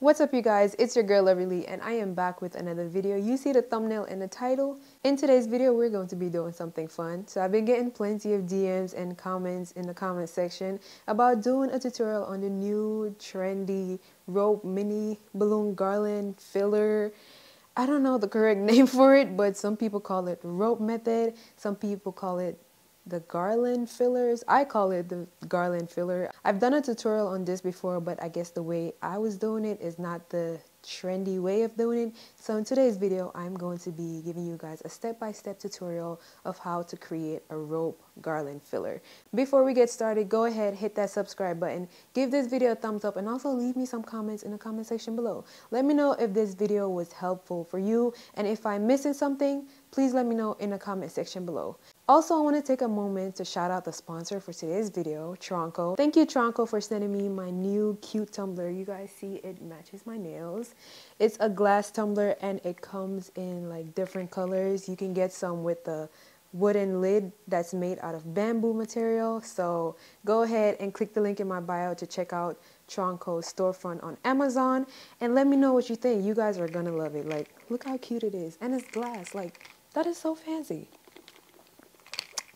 What's up you guys, it's your girl Loverly and I am back with another video. You see the thumbnail and the title. In today's video we're going to be doing something fun. So I've been getting plenty of DMs and comments in the comment section about doing a tutorial on the new trendy rope mini balloon garland filler. I don't know the correct name for it, but some people call it rope method, some people call it the garland fillers. I call it the garland filler. I've done a tutorial on this before, but I guess the way I was doing it is not the trendy way of doing it. So in today's video, I'm going to be giving you guys a step-by-step tutorial of how to create a rope garland filler. Before we get started, go ahead, hit that subscribe button, give this video a thumbs up, and also leave me some comments in the comment section below. Let me know if this video was helpful for you, and if I'm missing something, please let me know in the comment section below. Also, I want to take a moment to shout out the sponsor for today's video, Tronco. Thank you, Tronco, for sending me my new cute tumbler. You guys see it matches my nails. It's a glass tumbler and it comes in like different colors. You can get some with the wooden lid that's made out of bamboo material. So go ahead and click the link in my bio to check out Tronco's storefront on Amazon and let me know what you think. You guys are gonna love it. Like, look how cute it is, and it's glass. Like, that is so fancy.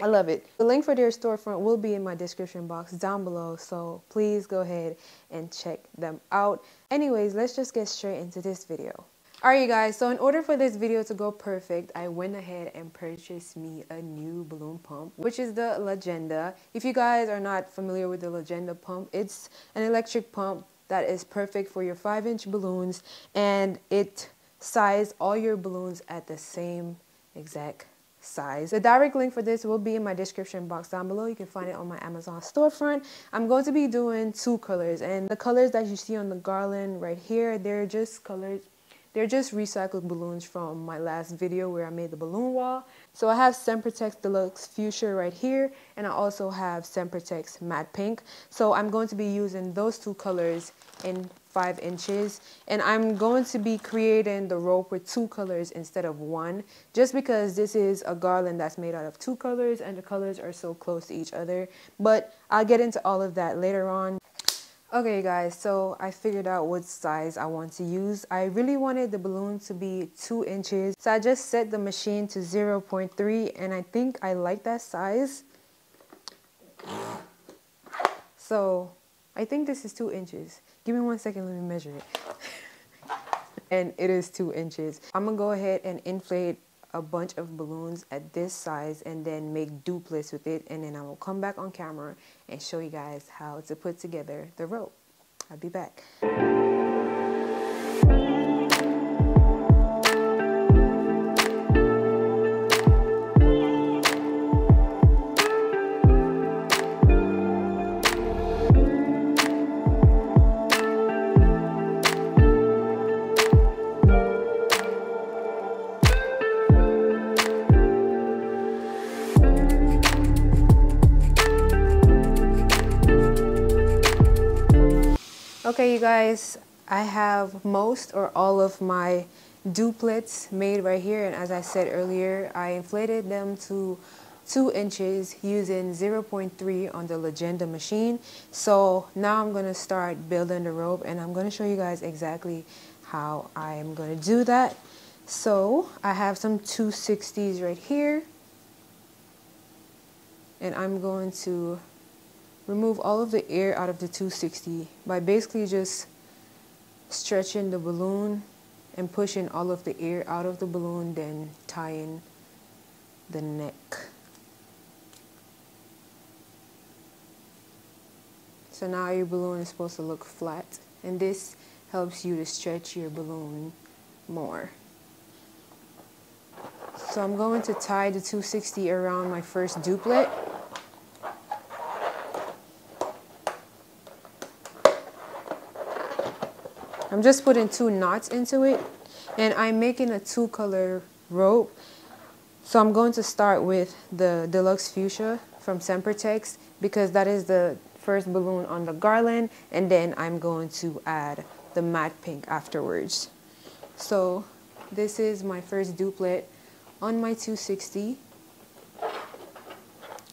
I love it. The link for their storefront will be in my description box down below, so please go ahead and check them out. Anyways, let's just get straight into this video. Alright you guys, so in order for this video to go perfect, I went ahead and purchased me a new balloon pump, which is the Legenda. If you guys are not familiar with the Legenda pump, it's an electric pump that is perfect for your 5-inch balloons, and it sizes all your balloons at the same exact size. The direct link for this will be in my description box down below. You can find it on my Amazon storefront. I'm going to be doing 2 colors, and the colors that you see on the garland right here, they're just colors. They're just recycled balloons from my last video where I made the balloon wall. So I have Sempertex Deluxe Fuchsia right here, and I also have Sempertex Matte Pink. So I'm going to be using those 2 colors in 5 inches, and I'm going to be creating the rope with 2 colors instead of 1, just because this is a garland that's made out of 2 colors and the colors are so close to each other. But I'll get into all of that later on. Okay guys, so I figured out what size I want to use. I really wanted the balloon to be 2 inches, so I just set the machine to 0.3, and I think I like that size. So I think this is 2 inches. Give me 1 second, let me measure it. And it is 2 inches. I'm gonna go ahead and inflate a bunch of balloons at this size and then make duplets with it, and then I will come back on camera and show you guys how to put together the rope. I'll be back. Okay you guys, I have most or all of my duplets made right here, and as I said earlier, I inflated them to 2 inches using 0.3 on the Legenda machine. So now I'm going to start building the rope, and I'm going to show you guys exactly how I am going to do that. So I have some 260s right here, and I'm going to remove all of the air out of the 260 by basically just stretching the balloon and pushing all of the air out of the balloon, then tying the neck. So now your balloon is supposed to look flat, and this helps you to stretch your balloon more. So I'm going to tie the 260 around my first duplet. I'm just putting 2 knots into it, and I'm making a 2-color rope. So I'm going to start with the Deluxe Fuchsia from Sempertex because that is the first balloon on the garland, and then I'm going to add the matte pink afterwards. So this is my first duplet on my 260.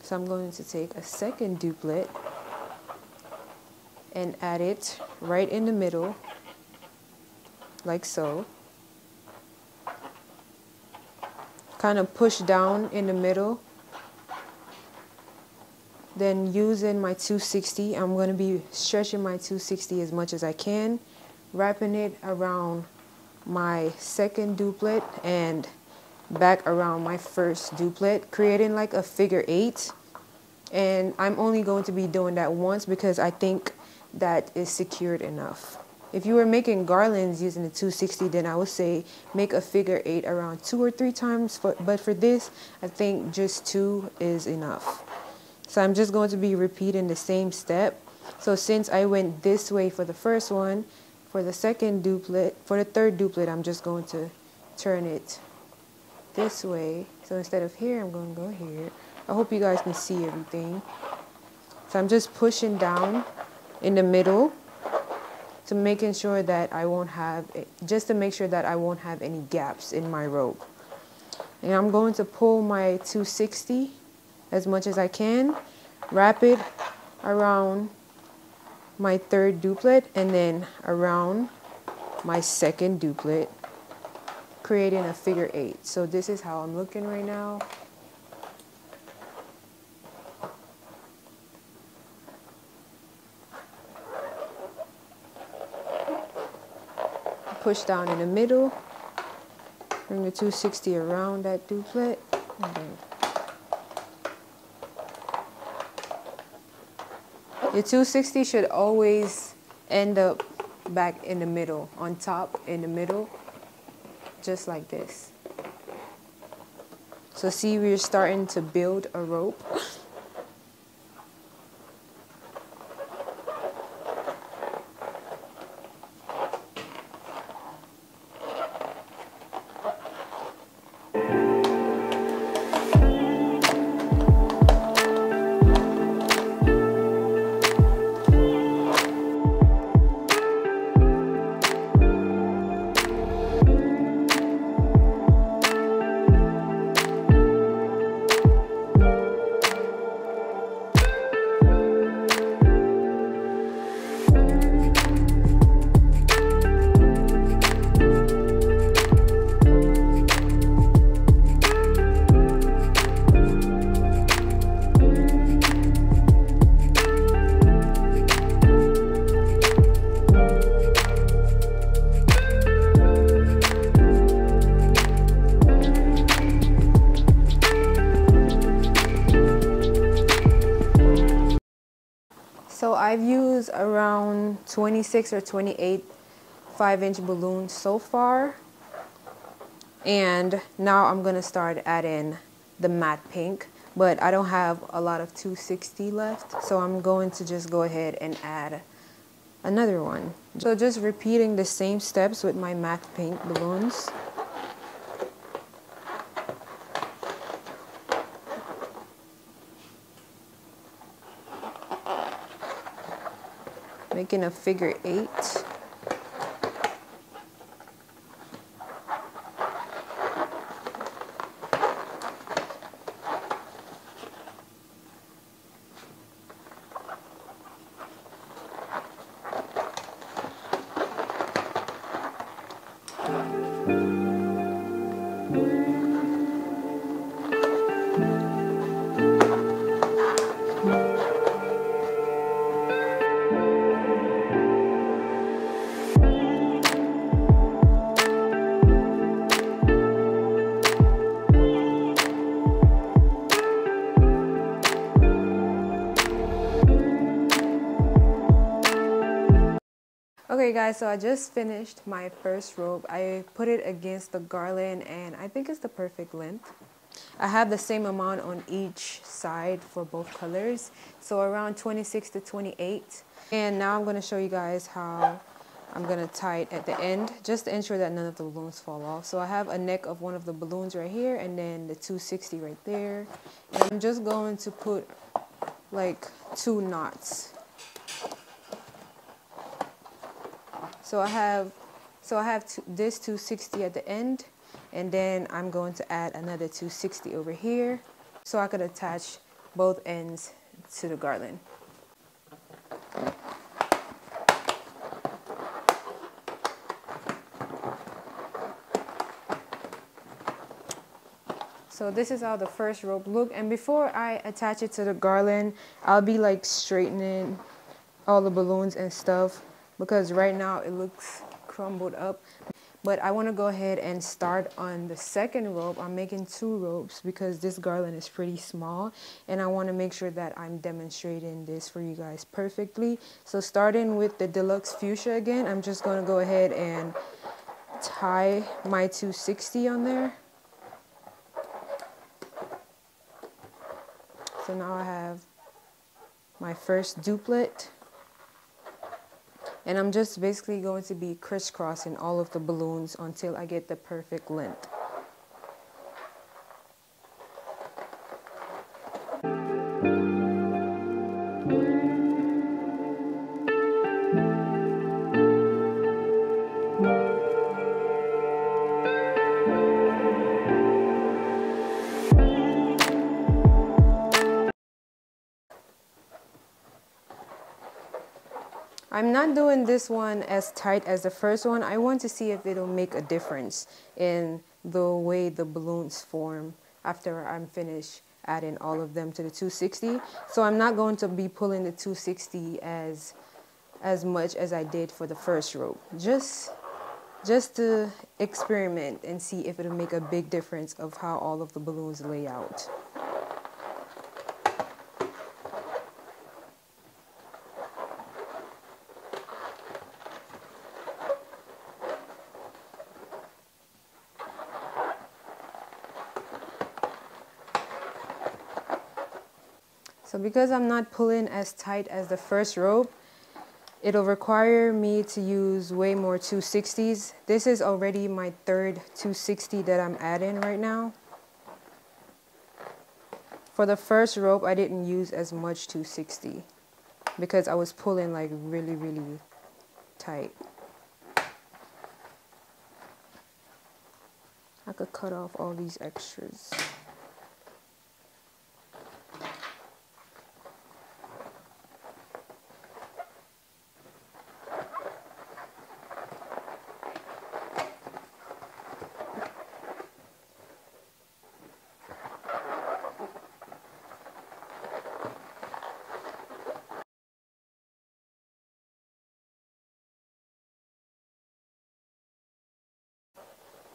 So I'm going to take a second duplet and add it right in the middle. like so. Kind of push down in the middle. Then using my 260, I'm going to be stretching my 260 as much as I can, wrapping it around my second duplet and back around my first duplet, creating like a figure 8. And I'm only going to be doing that once because I think that is secured enough. If you were making garlands using the 260, then I would say make a figure 8 around 2 or 3 times. But for this, I think just 2 is enough. So I'm just going to be repeating the same step. So since I went this way for the first one, for the second duplet, for the third duplet, I'm just going to turn it this way. So instead of here, I'm going to go here. I hope you guys can see everything. So I'm just pushing down in the middle to making sure that I won't have, just to make sure that I won't have any gaps in my rope. And I'm going to pull my 260 as much as I can, wrap it around my third duplet and then around my second duplet, creating a figure 8. So this is how I'm looking right now. Push down in the middle, bring the 260 around that duplet, and then your 260 should always end up back in the middle, on top in the middle, just like this. So see, we're starting to build a rope. So I've used around 26 or 28 5-inch balloons so far. And now I'm going to start adding the matte pink. But I don't have a lot of 260 left. So I'm going to just go ahead and add another one. So just repeating the same steps with my matte pink balloons. Making a figure 8. Okay guys, so I just finished my first rope. I put it against the garland and I think it's the perfect length. I have the same amount on each side for both colors, so around 26 to 28. And now I'm going to show you guys how I'm going to tie it at the end, just to ensure that none of the balloons fall off. So I have a neck of one of the balloons right here and then the 260 right there. And I'm just going to put like 2 knots. So I have this 260 at the end, and then I'm going to add another 260 over here so I could attach both ends to the garland. So this is how the first rope look, and before I attach it to the garland, I'll be like straightening all the balloons and stuff because right now it looks crumbled up. But I want to go ahead and start on the second rope. I'm making 2 ropes because this garland is pretty small and I want to make sure that I'm demonstrating this for you guys perfectly. So starting with the deluxe fuchsia again, I'm just going to go ahead and tie my 260 on there. So now I have my first duplet. And I'm just basically going to be crisscrossing all of the balloons until I get the perfect length. I'm not doing this one as tight as the first one. I want to see if it'll make a difference in the way the balloons form after I'm finished adding all of them to the 260. So I'm not going to be pulling the 260 as much as I did for the first rope. Just to experiment and see if it'll make a big difference of how all of the balloons lay out. So because I'm not pulling as tight as the first rope, it'll require me to use way more 260s. This is already my 3rd 260 that I'm adding right now. For the first rope, I didn't use as much 260 because I was pulling like really, really tight. I could cut off all these extras.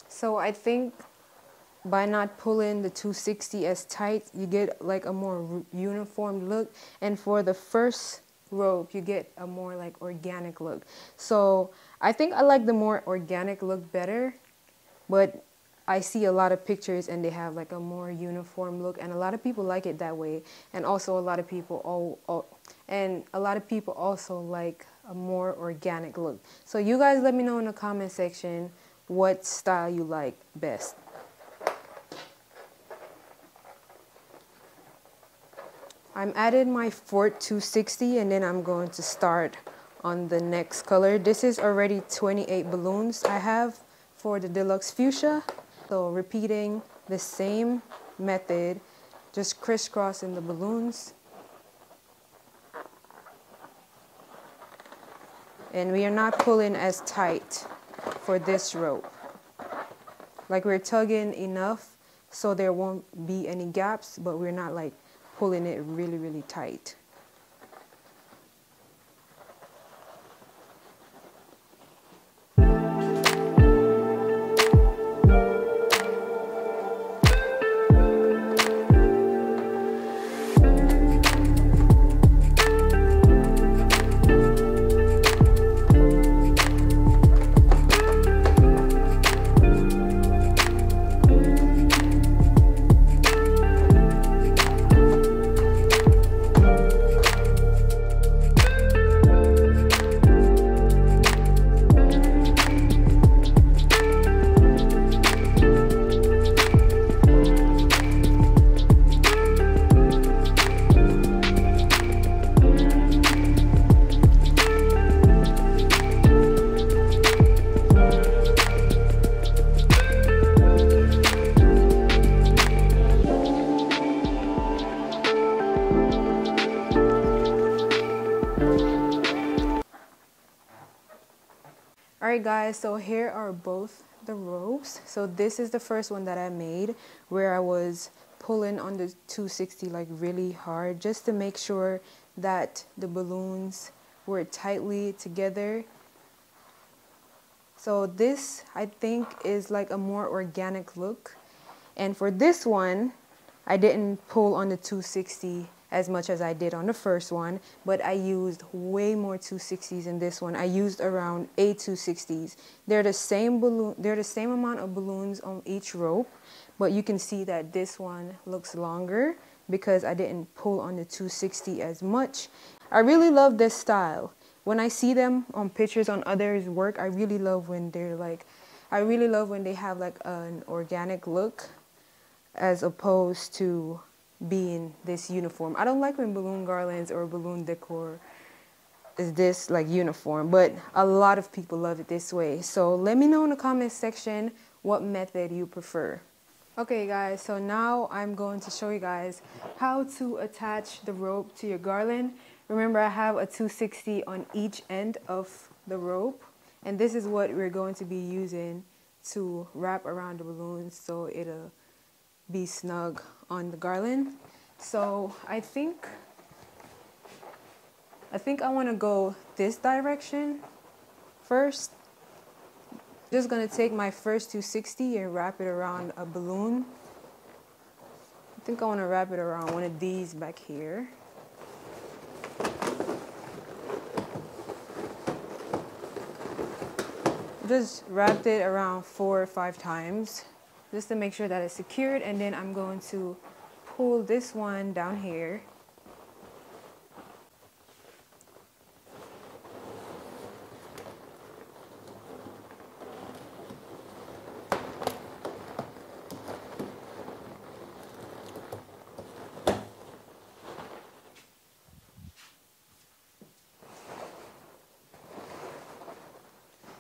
So I think by not pulling the 260 as tight, you get like a more uniform look. And for the first rope, you get a more like organic look. So I think I like the more organic look better, but I see a lot of pictures and they have like a more uniform look, and a lot of people like it that way. And also a lot of people also like a more organic look. So you guys let me know in the comment section what style you like best. I'm adding my 4th 260 and then I'm going to start on the next color. This is already 28 balloons I have for the deluxe fuchsia. So repeating the same method, just crisscrossing the balloons. And we are not pulling as tight for this rope. Like we're tugging enough so there won't be any gaps, but we're not like pulling it really, really tight. Alright guys, so here are both the ropes. So this is the first one that I made, where I was pulling on the 260 like really hard just to make sure that the balloons were tightly together. So this, I think, is like a more organic look. And for this one, I didn't pull on the 260 as much as I did on the first one, but I used way more 260s in this one. I used around 8 260s. They're the same balloon, they're the same amount of balloons on each rope, but you can see that this one looks longer because I didn't pull on the 260 as much. I really love this style. When I see them on pictures on others' work, I really love when they're like, I really love when they have like an organic look as opposed to being this uniform. I don't like when balloon garlands or balloon decor is this like uniform, but a lot of people love it this way. So let me know in the comment section what method you prefer. Okay guys, so now I'm going to show you guys how to attach the rope to your garland. Remember, I have a 260 on each end of the rope, and this is what we're going to be using to wrap around the balloons so it'll be snug on the garland. So I think I want to go this direction first. Just gonna take my first 260 and wrap it around a balloon. I think I want to wrap it around one of these back here. Just wrapped it around 4 or 5 times just to make sure that it's secured, and then I'm going to pull this one down here.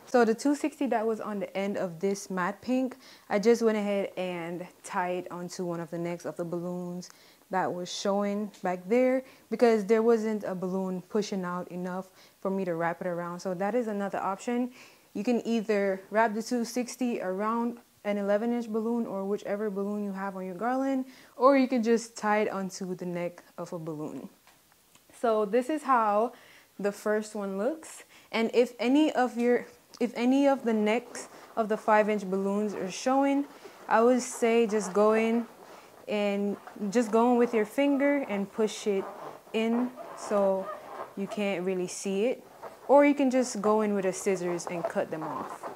So the 260 that was on the end of this matte pink, I just went ahead and tied onto one of the necks of the balloons that was showing back there because there wasn't a balloon pushing out enough for me to wrap it around. So that is another option. You can either wrap the 260 around an 11-inch balloon or whichever balloon you have on your garland, or you can just tie it onto the neck of a balloon. So this is how the first one looks. And if any of the necks of the 5-inch balloons are showing, I would say just go in with your finger and push it in so you can't really see it. Or you can just go in with a scissors and cut them off.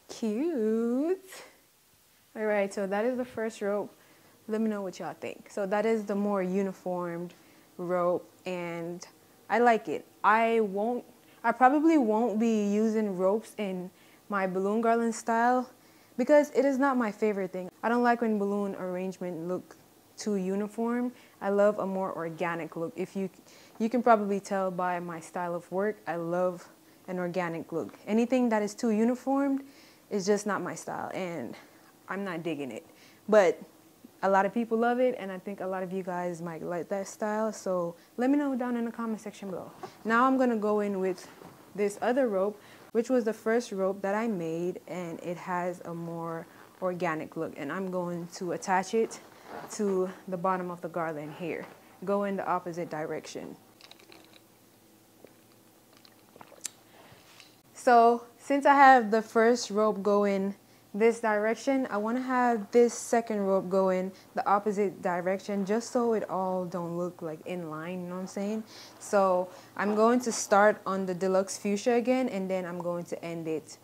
Cute. All right, so that is the first rope. Let me know what y'all think. So that is the more uniformed rope, and I like it. I probably won't be using ropes in my balloon garland style because it is not my favorite thing. I don't like when balloon arrangement look too uniform. I love a more organic look. If you can probably tell by my style of work, I love an organic look. Anything that is too uniformed is just not my style, and I'm not digging it. But a lot of people love it, and I think a lot of you guys might like that style. So let me know down in the comment section below. Now I'm gonna go in with this other rope, which was the first rope that I made, and it has a more organic look. And I'm going to attach it to the bottom of the garland here. Go in the opposite direction. So since I have the first rope going this direction, I want to have this second rope going the opposite direction just so it all don't look like in line, you know what I'm saying? So I'm going to start on the deluxe fuchsia again, and then I'm going to end it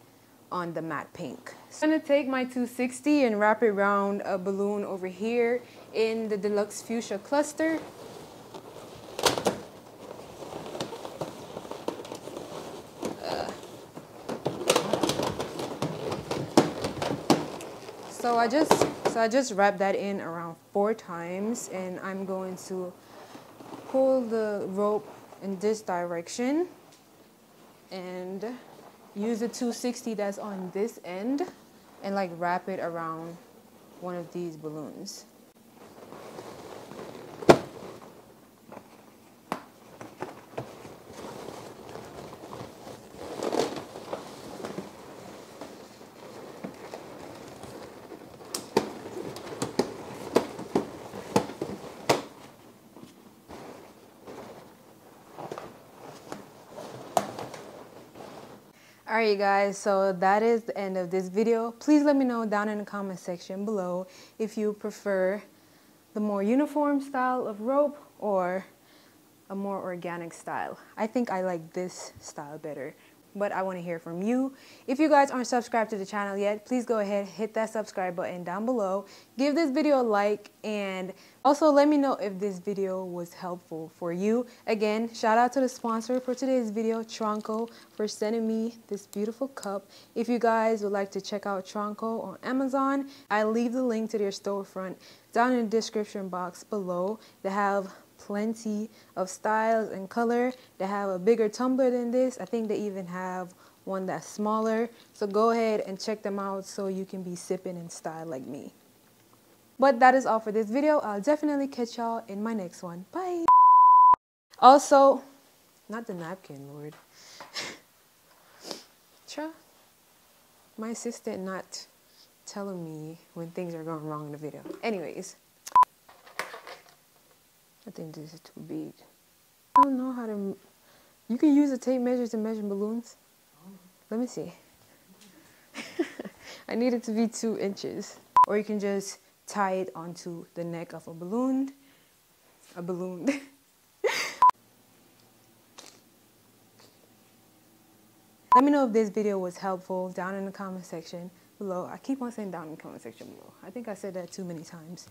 on the matte pink. So I'm going to take my 260 and wrap it around a balloon over here in the deluxe fuchsia cluster. So I just wrapped that in around 4 times, and I'm going to pull the rope in this direction and use the 260 that's on this end and like wrap it around one of these balloons. Alright guys, so that is the end of this video. Please let me know down in the comment section below if you prefer the more uniform style of rope or a more organic style. I think I like this style better, but I want to hear from you. If you guys aren't subscribed to the channel yet, please go ahead, hit that subscribe button down below. Give this video a like, and also let me know if this video was helpful for you. Again, shout out to the sponsor for today's video, Tronco, for sending me this beautiful cup. If you guys would like to check out Tronco on Amazon, I'll leave the link to their storefront down in the description box below. They have plenty of styles and color. They have a bigger tumbler than this. I think they even have one that's smaller. So go ahead and check them out so you can be sipping in style like me. But that is all for this video. I'll definitely catch y'all in my next one. Bye. Also, not the napkin, Lord. Try my assistant not telling me when things are going wrong in the video. Anyways, I think this is too big. I don't know how to... You can use a tape measure to measure balloons. Let me see. I need it to be 2 inches. Or you can just tie it onto the neck of a balloon. A balloon. Let me know if this video was helpful down in the comment section below. I keep on saying down in the comment section below. I think I said that too many times.